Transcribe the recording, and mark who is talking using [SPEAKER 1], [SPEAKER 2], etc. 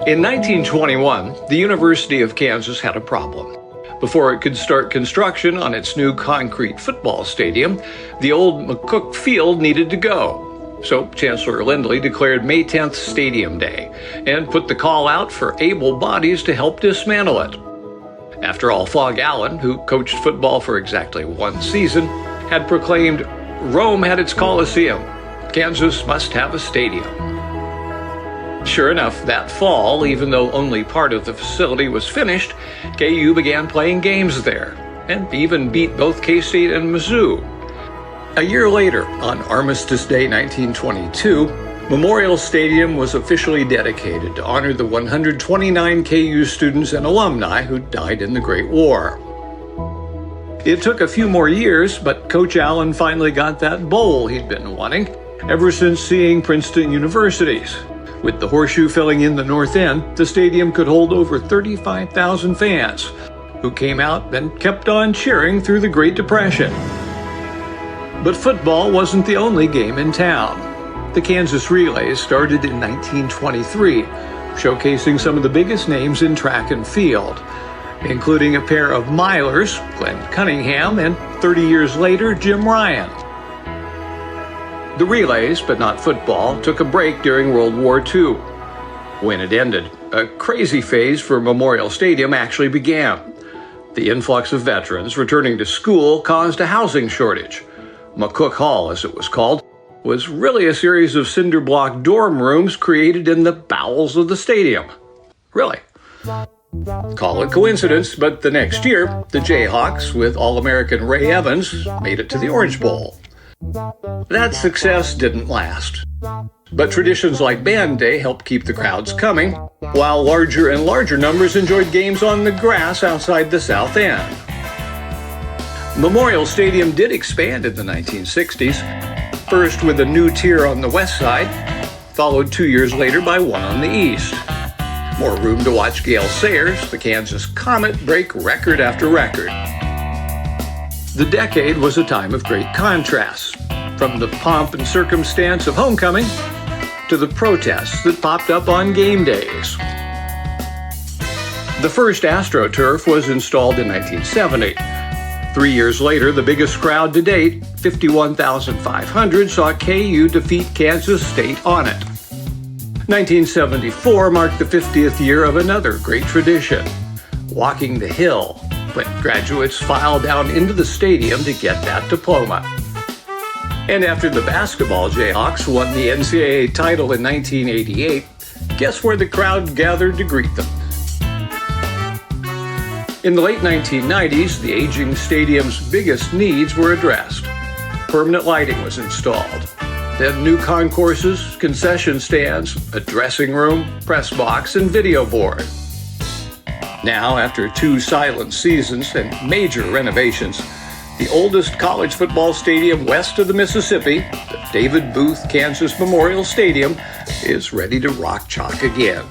[SPEAKER 1] In 1921, the University of Kansas had a problem. Before it could start construction on its new concrete football stadium, the old McCook Field needed to go. So Chancellor Lindley declared May 10th Stadium Day and put the call out for able bodies to help dismantle it. After all, Phog Allen, who coached football for exactly one season, had proclaimed, "Rome had its Colosseum. Kansas must have a stadium." Sure enough, that fall, even though only part of the facility was finished, KU began playing games there, and even beat both K-State and Mizzou. A year later, on Armistice Day 1922, Memorial Stadium was officially dedicated to honor the 129 KU students and alumni who died in the Great War. It took a few more years, but Coach Allen finally got that bowl he'd been wanting ever since seeing Princeton University's. With the horseshoe filling in the north end, the stadium could hold over 35,000 fans, who came out and kept on cheering through the Great Depression. But football wasn't the only game in town. The Kansas Relays started in 1923, showcasing some of the biggest names in track and field, including a pair of milers, Glenn Cunningham, and 30 years later, Jim Ryan. The relays, but not football, took a break during World War II. When it ended, a crazy phase for Memorial Stadium actually began. The influx of veterans returning to school caused a housing shortage. McCook Hall, as it was called, was really a series of cinder block dorm rooms created in the bowels of the stadium. Really. Call it coincidence, but the next year, the Jayhawks, with All-American Ray Evans, made it to the Orange Bowl. That success didn't last. But traditions like Band Day helped keep the crowds coming, while larger and larger numbers enjoyed games on the grass outside the South End. Memorial Stadium did expand in the 1960s, first with a new tier on the west side, followed 2 years later by one on the east. More room to watch Gale Sayers, the Kansas Comet, break record after record. The decade was a time of great contrasts, from the pomp and circumstance of homecoming to the protests that popped up on game days. The first AstroTurf was installed in 1970. 3 years later, the biggest crowd to date, 51,500, saw KU defeat Kansas State on it. 1974 marked the 50th year of another great tradition, Walking the Hill, when graduates filed down into the stadium to get that diploma. And after the basketball Jayhawks won the NCAA title in 1988, guess where the crowd gathered to greet them? In the late 1990s, the aging stadium's biggest needs were addressed. Permanent lighting was installed. Then new concourses, concession stands, a dressing room, press box, and video board. Now, after 2 silent seasons and major renovations, the oldest college football stadium west of the Mississippi, the David Booth Kansas Memorial Stadium, is ready to rock chalk again.